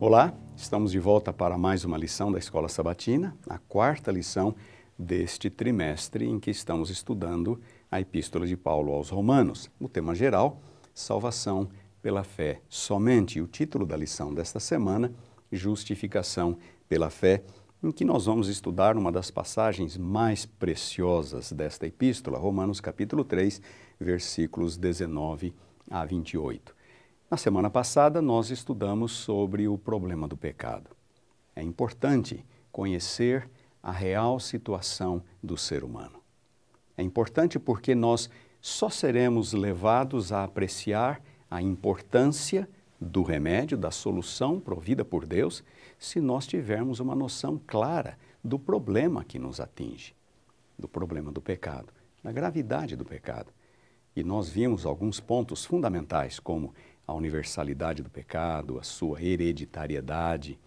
Olá, estamos de volta para mais uma lição da Escola Sabatina, a quarta lição deste trimestre em que estamos estudando a Epístola de Paulo aos Romanos. O tema geral, salvação pela fé somente. E o título da lição desta semana, justificação pela fé, em que nós vamos estudar uma das passagens mais preciosas desta epístola, Romanos capítulo 3, versículos 19 a 28. Na semana passada, nós estudamos sobre o problema do pecado. É importante conhecer a real situação do ser humano. É importante porque nós só seremos levados a apreciar a importância do remédio, da solução provida por Deus, se nós tivermos uma noção clara do problema que nos atinge, do problema do pecado, da gravidade do pecado. E nós vimos alguns pontos fundamentais, como a universalidade do pecado, a sua hereditariedade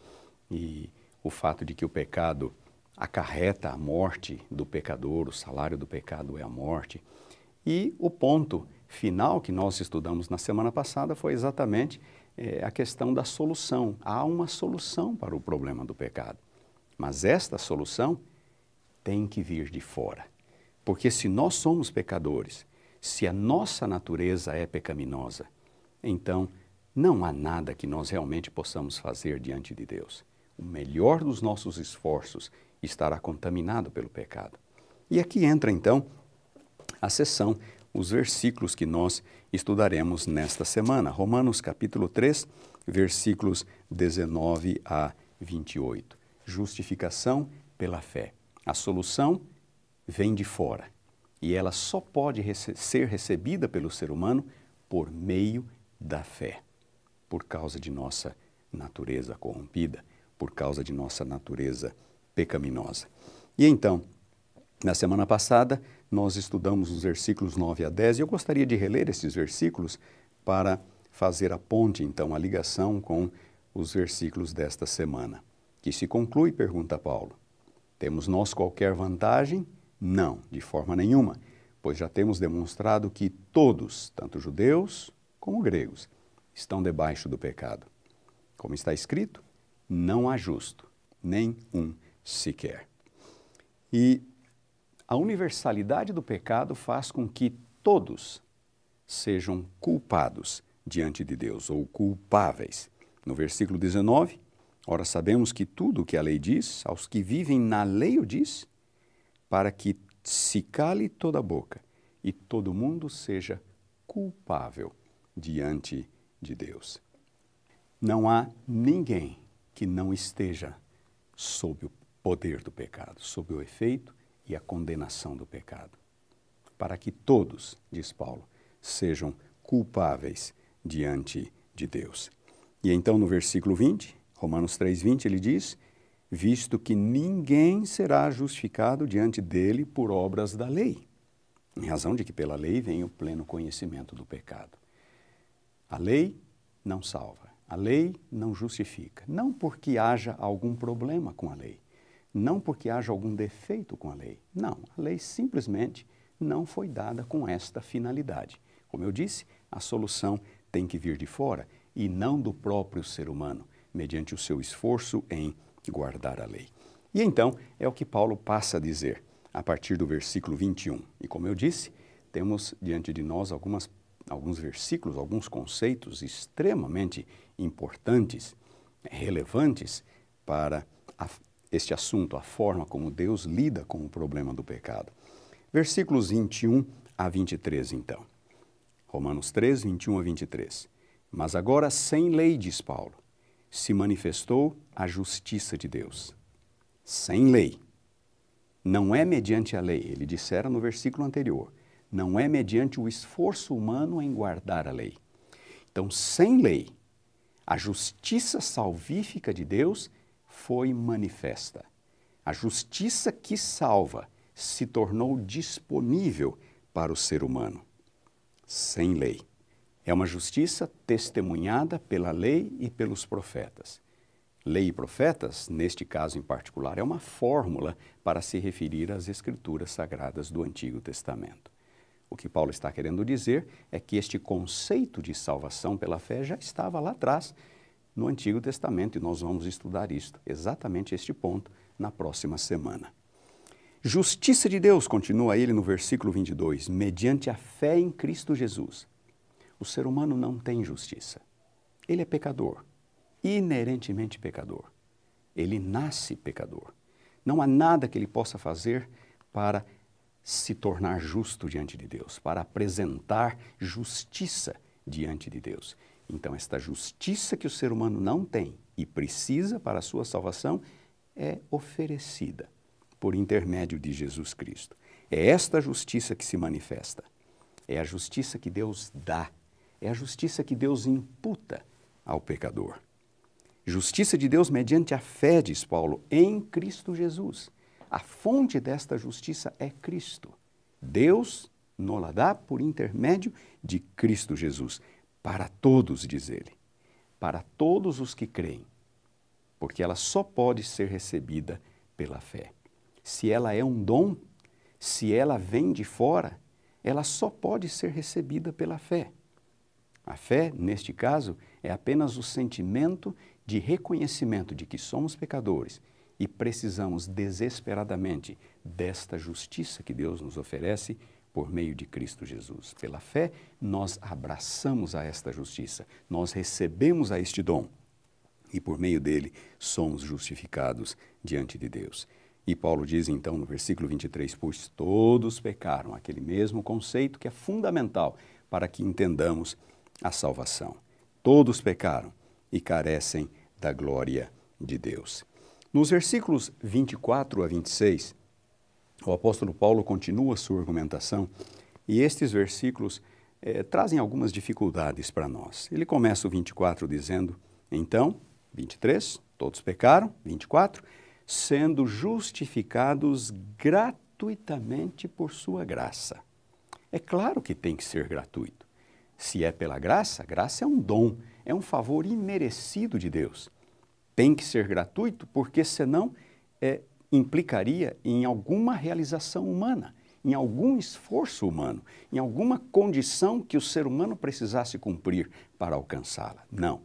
e o fato de que o pecado acarreta a morte do pecador, o salário do pecado é a morte. E o ponto final que nós estudamos na semana passada foi exatamente a questão da solução. Há uma solução para o problema do pecado, mas esta solução tem que vir de fora. Porque se nós somos pecadores, se a nossa natureza é pecaminosa, então não há nada que nós realmente possamos fazer diante de Deus. O melhor dos nossos esforços estará contaminado pelo pecado. E aqui entra então a seção, os versículos que nós estudaremos nesta semana. Romanos capítulo 3, versículos 19 a 28. Justificação pela fé. A solução vem de fora e ela só pode ser recebida pelo ser humano por meio da fé, por causa de nossa natureza corrompida, por causa de nossa natureza pecaminosa. E então, na semana passada, nós estudamos os versículos 9 a 10 e eu gostaria de reler esses versículos para fazer a ponte, então, a ligação com os versículos desta semana, que se conclui, pergunta Paulo, temos nós qualquer vantagem? Não, de forma nenhuma, pois já temos demonstrado que todos, tanto judeus como gregos, estão debaixo do pecado. Como está escrito, não há justo, nem um sequer. E a universalidade do pecado faz com que todos sejam culpados diante de Deus, ou culpáveis. No versículo 19, ora sabemos que tudo o que a lei diz, aos que vivem na lei o diz, para que se cale toda a boca e todo mundo seja culpável diante de Deus. Não há ninguém que não esteja sob o poder do pecado, sob o efeito e a condenação do pecado. Para que todos, diz Paulo, sejam culpáveis diante de Deus. E então no versículo 20, Romanos 3:20, ele diz, visto que ninguém será justificado diante dele por obras da lei, em razão de que pela lei vem o pleno conhecimento do pecado. A lei não salva, a lei não justifica, não porque haja algum problema com a lei, não porque haja algum defeito com a lei, não, a lei simplesmente não foi dada com esta finalidade. Como eu disse, a solução tem que vir de fora e não do próprio ser humano, mediante o seu esforço em guardar a lei. E então é o que Paulo passa a dizer a partir do versículo 21. E como eu disse, temos diante de nós alguns versículos, alguns conceitos extremamente importantes, relevantes para este assunto, a forma como Deus lida com o problema do pecado. Versículos 21 a 23, então. Romanos 3, 21 a 23. Mas agora sem lei, diz Paulo, se manifestou a justiça de Deus. Sem lei. Não é mediante a lei, ele dissera no versículo anterior, não é mediante o esforço humano em guardar a lei. Então, sem lei, a justiça salvífica de Deus foi manifesta. A justiça que salva se tornou disponível para o ser humano. Sem lei. É uma justiça testemunhada pela lei e pelos profetas. Lei e profetas, neste caso em particular, é uma fórmula para se referir às Escrituras Sagradas do Antigo Testamento. O que Paulo está querendo dizer é que este conceito de salvação pela fé já estava lá atrás, no Antigo Testamento, e nós vamos estudar isto, exatamente este ponto, na próxima semana. Justiça de Deus, continua ele no versículo 22, mediante a fé em Cristo Jesus. O ser humano não tem justiça. Ele é pecador, inerentemente pecador. Ele nasce pecador. Não há nada que ele possa fazer para se tornar justo diante de Deus, para apresentar justiça diante de Deus. Então, esta justiça que o ser humano não tem e precisa para a sua salvação é oferecida por intermédio de Jesus Cristo. É esta justiça que se manifesta. É a justiça que Deus dá. É a justiça que Deus imputa ao pecador. Justiça de Deus mediante a fé, diz Paulo, em Cristo Jesus. A fonte desta justiça é Cristo. Deus nos dá por intermédio de Cristo Jesus. Para todos, diz ele. Para todos os que creem. Porque ela só pode ser recebida pela fé. Se ela é um dom, se ela vem de fora, ela só pode ser recebida pela fé. A fé, neste caso, é apenas o sentimento de reconhecimento de que somos pecadores e precisamos desesperadamente desta justiça que Deus nos oferece por meio de Cristo Jesus. Pela fé, nós abraçamos a esta justiça, nós recebemos a este dom e por meio dele somos justificados diante de Deus. E Paulo diz então no versículo 23, pois todos pecaram, aquele mesmo conceito que é fundamental para que entendamos a salvação. Todos pecaram e carecem da glória de Deus. Nos versículos 24 a 26, o apóstolo Paulo continua sua argumentação e estes versículos trazem algumas dificuldades para nós. Ele começa o 24 dizendo, então, 23, todos pecaram, 24, sendo justificados gratuitamente por sua graça. É claro que tem que ser gratuito. Se é pela graça, graça é um dom, é um favor imerecido de Deus. Tem que ser gratuito porque senão implicaria em alguma realização humana, em algum esforço humano, em alguma condição que o ser humano precisasse cumprir para alcançá-la. Não.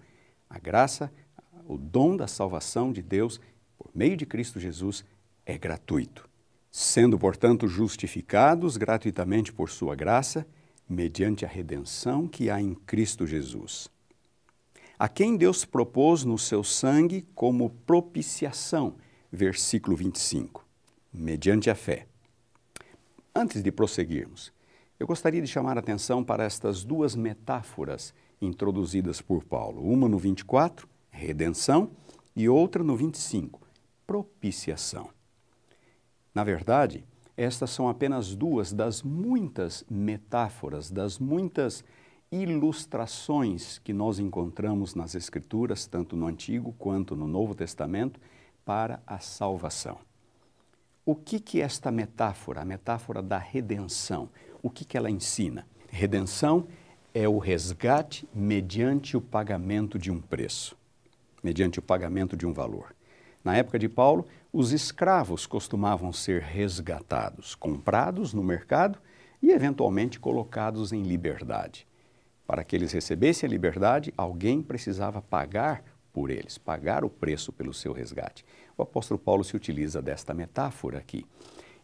A graça, o dom da salvação de Deus, por meio de Cristo Jesus, é gratuito. Sendo, portanto, justificados gratuitamente por sua graça, mediante a redenção que há em Cristo Jesus, a quem Deus propôs no seu sangue como propiciação, versículo 25, mediante a fé. Antes de prosseguirmos, eu gostaria de chamar a atenção para estas duas metáforas introduzidas por Paulo, uma no 24, redenção, e outra no 25, propiciação. Na verdade, estas são apenas duas das muitas metáforas, das muitas ilustrações que nós encontramos nas Escrituras, tanto no Antigo quanto no Novo Testamento, para a salvação. O que esta metáfora, a metáfora da redenção, o que ela ensina? Redenção é o resgate mediante o pagamento de um preço, mediante o pagamento de um valor. Na época de Paulo, os escravos costumavam ser resgatados, comprados no mercado e eventualmente colocados em liberdade. Para que eles recebessem a liberdade, alguém precisava pagar por eles, pagar o preço pelo seu resgate. O apóstolo Paulo se utiliza desta metáfora aqui.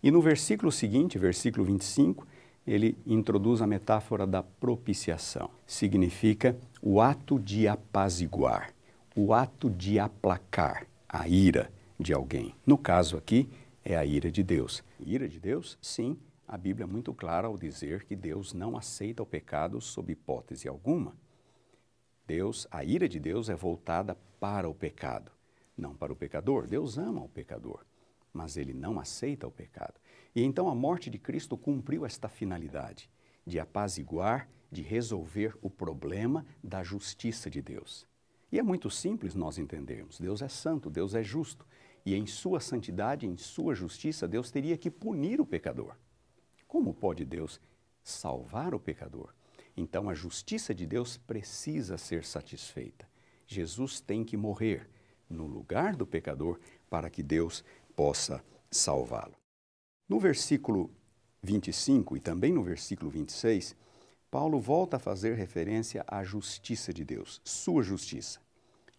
E no versículo seguinte, versículo 25, ele introduz a metáfora da propiciação. Significa o ato de apaziguar, o ato de aplacar a ira de alguém. No caso aqui, é a ira de Deus. Ira de Deus? Sim, a Bíblia é muito clara ao dizer que Deus não aceita o pecado sob hipótese alguma. A ira de Deus é voltada para o pecado, não para o pecador. Deus ama o pecador, mas ele não aceita o pecado. E então a morte de Cristo cumpriu esta finalidade, de apaziguar, de resolver o problema da justiça de Deus. E é muito simples nós entendermos. Deus é santo, Deus é justo. E em sua santidade, em sua justiça, Deus teria que punir o pecador. Como pode Deus salvar o pecador? Então a justiça de Deus precisa ser satisfeita. Jesus tem que morrer no lugar do pecador para que Deus possa salvá-lo. No versículo 25 e também no versículo 26, Paulo volta a fazer referência à justiça de Deus, sua justiça.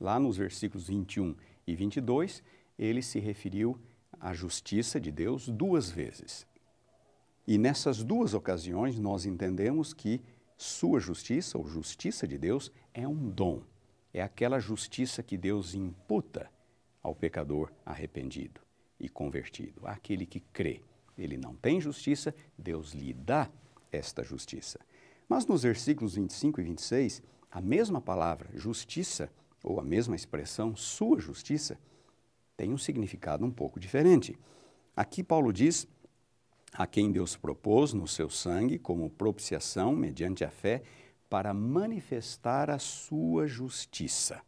Lá nos versículos 21 e 22, ele se referiu à justiça de Deus 2 vezes. E nessas 2 ocasiões nós entendemos que sua justiça, ou justiça de Deus, é um dom. É aquela justiça que Deus imputa ao pecador arrependido e convertido, àquele que crê. Ele não tem justiça, Deus lhe dá esta justiça. Mas nos versículos 25 e 26, a mesma palavra justiça, ou a mesma expressão sua justiça, tem um significado um pouco diferente. Aqui Paulo diz: a quem Deus propôs no seu sangue como propiciação mediante a fé para manifestar a sua justiça.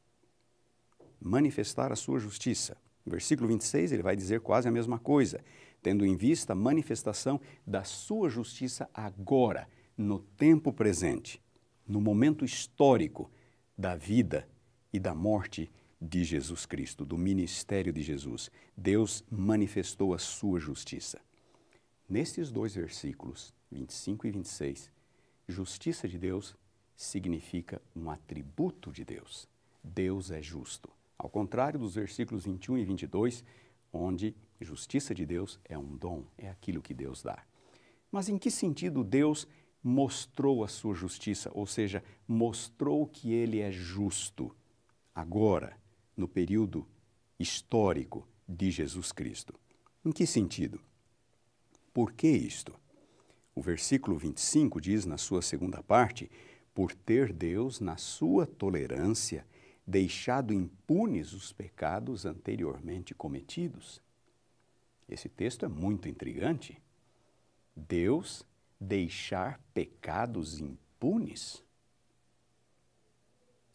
Manifestar a sua justiça. No versículo 26 ele vai dizer quase a mesma coisa, tendo em vista a manifestação da sua justiça agora, no tempo presente, no momento histórico da vida e da morte de Jesus Cristo, do ministério de Jesus. Deus manifestou a sua justiça. Nesses 2 versículos, 25 e 26, justiça de Deus significa um atributo de Deus. Deus é justo. Ao contrário dos versículos 21 e 22, onde justiça de Deus é um dom, é aquilo que Deus dá. Mas em que sentido Deus mostrou a sua justiça, ou seja, mostrou que Ele é justo agora, no período histórico de Jesus Cristo? Em que sentido? Por que isto? O versículo 25 diz na sua segunda parte: por ter Deus, na sua tolerância, deixado impunes os pecados anteriormente cometidos. Esse texto é muito intrigante. Deus deixar pecados impunes?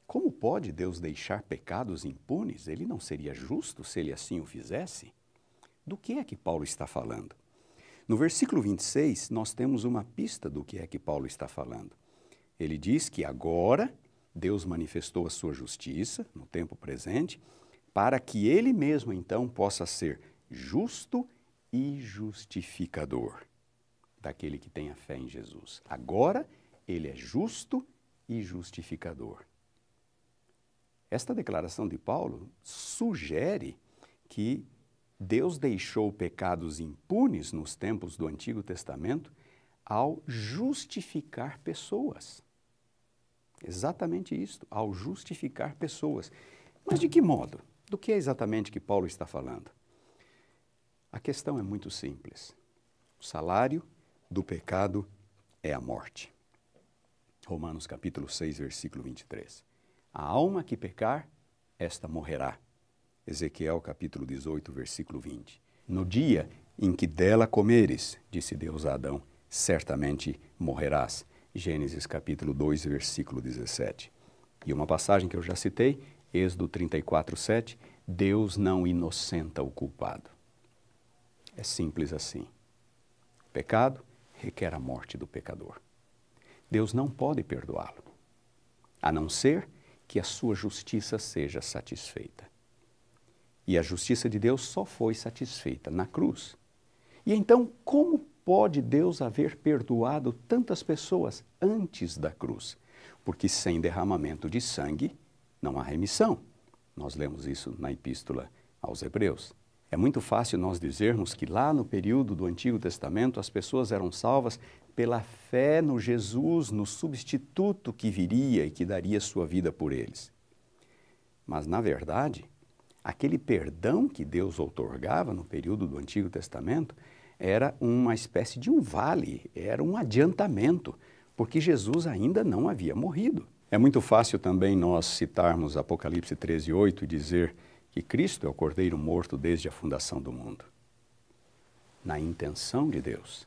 Como pode Deus deixar pecados impunes? Ele não seria justo se ele assim o fizesse? Do que é que Paulo está falando? No versículo 26, nós temos uma pista do que é que Paulo está falando. Ele diz que agora Deus manifestou a sua justiça no tempo presente, para que ele mesmo então possa ser justo e justificador daquele que tem a fé em Jesus. Agora ele é justo e justificador. Esta declaração de Paulo sugere que Deus deixou pecados impunes nos tempos do Antigo Testamento ao justificar pessoas. Exatamente isto, ao justificar pessoas. Mas de que modo? Do que é exatamente que Paulo está falando? A questão é muito simples. O salário do pecado é a morte. Romanos capítulo 6, versículo 23. A alma que pecar, esta morrerá. Ezequiel capítulo 18, versículo 20. No dia em que dela comeres, disse Deus a Adão, certamente morrerás. Gênesis capítulo 2, versículo 17. E uma passagem que eu já citei, Êxodo 34, 7, Deus não inocenta o culpado. É simples assim. O pecado requer a morte do pecador. Deus não pode perdoá-lo, a não ser que a sua justiça seja satisfeita. E a justiça de Deus só foi satisfeita na cruz. E então, como pode Deus haver perdoado tantas pessoas antes da cruz? Porque sem derramamento de sangue não há remissão. Nós lemos isso na Epístola aos Hebreus. É muito fácil nós dizermos que lá no período do Antigo Testamento as pessoas eram salvas pela fé no Jesus, no substituto que viria e que daria sua vida por eles. Mas, na verdade, aquele perdão que Deus outorgava no período do Antigo Testamento era uma espécie de um vale, era um adiantamento, porque Jesus ainda não havia morrido. É muito fácil também nós citarmos Apocalipse 13, 8 e dizer que Cristo é o Cordeiro morto desde a fundação do mundo. Na intenção de Deus,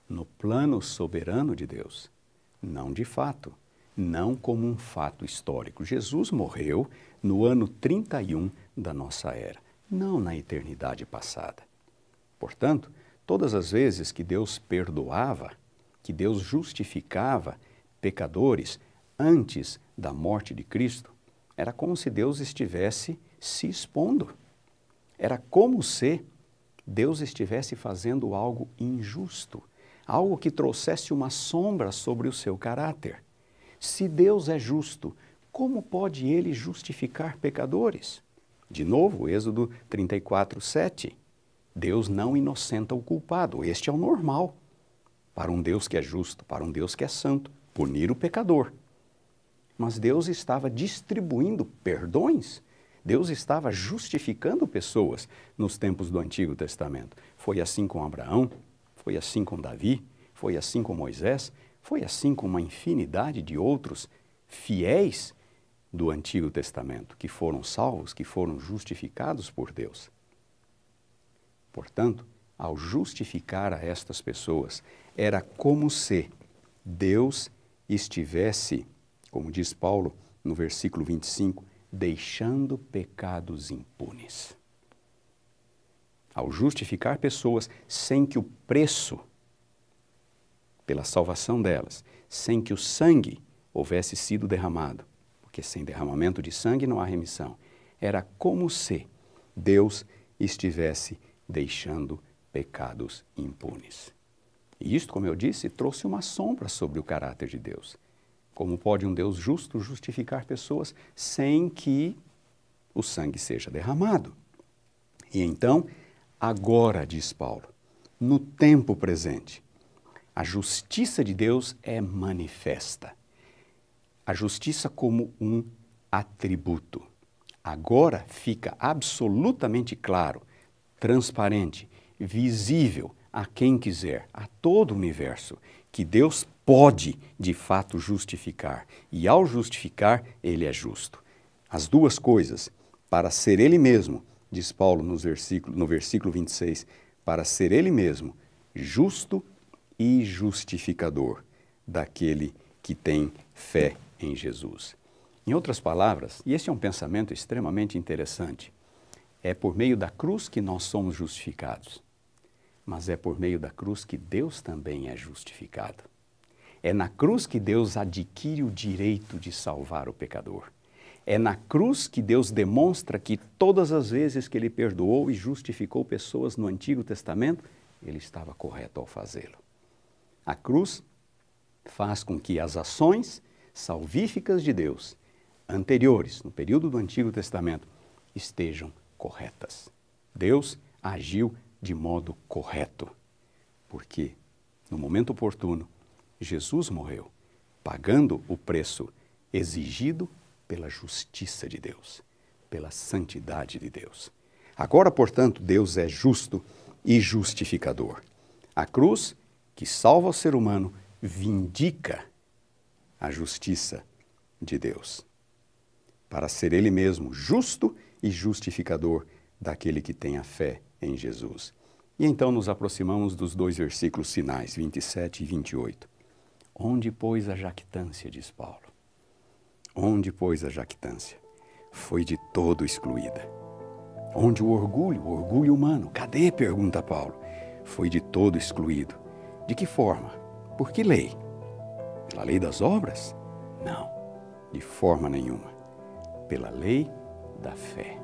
no plano soberano de Deus, não de fato, não como um fato histórico. Jesus morreu no ano 31 da nossa era, não na eternidade passada. Portanto, todas as vezes que Deus perdoava, que Deus justificava pecadores antes da morte de Cristo, era como se Deus estivesse se expondo. Era como se Deus estivesse fazendo algo injusto, algo que trouxesse uma sombra sobre o seu caráter. Se Deus é justo, como pode ele justificar pecadores? De novo, Êxodo 34, 7. Deus não inocenta o culpado. Este é o normal para um Deus que é justo, para um Deus que é santo, punir o pecador. Mas Deus estava distribuindo perdões. Deus estava justificando pessoas nos tempos do Antigo Testamento. Foi assim com Abraão, foi assim com Davi, foi assim com Moisés, foi assim com uma infinidade de outros fiéis do Antigo Testamento, que foram salvos, que foram justificados por Deus. Portanto, ao justificar a estas pessoas, era como se Deus estivesse, como diz Paulo no versículo 25, deixando pecados impunes. Ao justificar pessoas sem que o preço pela salvação delas, sem que o sangue houvesse sido derramado, porque sem derramamento de sangue não há remissão, era como se Deus estivesse deixando pecados impunes. E isto, como eu disse, trouxe uma sombra sobre o caráter de Deus. Como pode um Deus justo justificar pessoas sem que o sangue seja derramado? E então, agora, diz Paulo, no tempo presente, a justiça de Deus é manifesta. A justiça como um atributo. Agora fica absolutamente claro, transparente, visível a quem quiser, a todo o universo, que Deus pode, de fato, justificar. E ao justificar, Ele é justo. As duas coisas, para ser Ele mesmo, diz Paulo no versículo 26, para ser Ele mesmo, justo e justificador daquele que tem fé em Jesus. Em outras palavras, e esse é um pensamento extremamente interessante, é por meio da cruz que nós somos justificados, mas é por meio da cruz que Deus também é justificado. É na cruz que Deus adquire o direito de salvar o pecador. É na cruz que Deus demonstra que todas as vezes que Ele perdoou e justificou pessoas no Antigo Testamento, Ele estava correto ao fazê-lo. A cruz faz com que as ações salvíficas de Deus, anteriores, no período do Antigo Testamento, estejam corretas. Deus agiu de modo correto, porque no momento oportuno, Jesus morreu, pagando o preço exigido pela justiça de Deus, pela santidade de Deus. Agora, portanto, Deus é justo e justificador. A cruz, que salva o ser humano, vindica a justiça de Deus, para ser Ele mesmo justo e justificador daquele que tem a fé em Jesus. E então nos aproximamos dos dois versículos finais, 27 e 28. Onde, pois, a jactância, diz Paulo? Onde, pois, a jactância? Foi de todo excluída. Onde o orgulho humano, cadê? Pergunta Paulo. Foi de todo excluído. De que forma? Por que lei? Pela lei das obras? Não, de forma nenhuma. Pela lei da fé,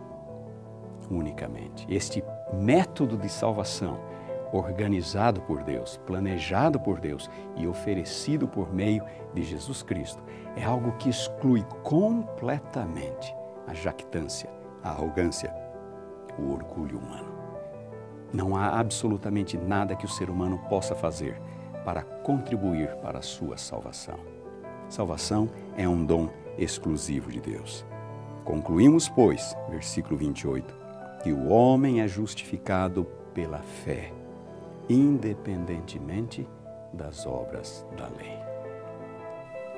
unicamente. Este método de salvação, organizado por Deus, planejado por Deus e oferecido por meio de Jesus Cristo, é algo que exclui completamente a jactância, a arrogância, o orgulho humano. Não há absolutamente nada que o ser humano possa fazer para contribuir para a sua salvação. Salvação é um dom exclusivo de Deus. Concluímos, pois, versículo 28, que o homem é justificado pela fé, independentemente das obras da lei.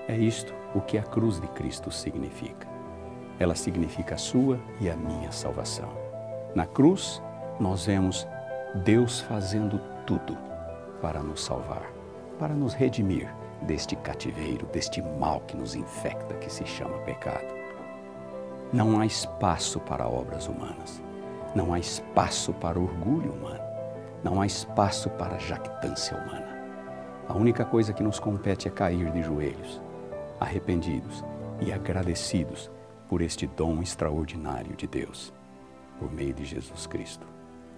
É isto o que a cruz de Cristo significa. Ela significa a sua e a minha salvação. Na cruz, nós vemos Deus fazendo tudo para nos salvar, para nos redimir deste cativeiro, deste mal que nos infecta, que se chama pecado. Não há espaço para obras humanas, não há espaço para orgulho humano, não há espaço para jactância humana. A única coisa que nos compete é cair de joelhos, arrependidos e agradecidos por este dom extraordinário de Deus, por meio de Jesus Cristo,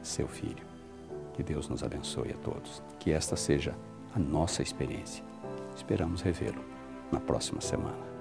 seu Filho. Que Deus nos abençoe a todos, que esta seja a nossa experiência. Esperamos revê-lo na próxima semana.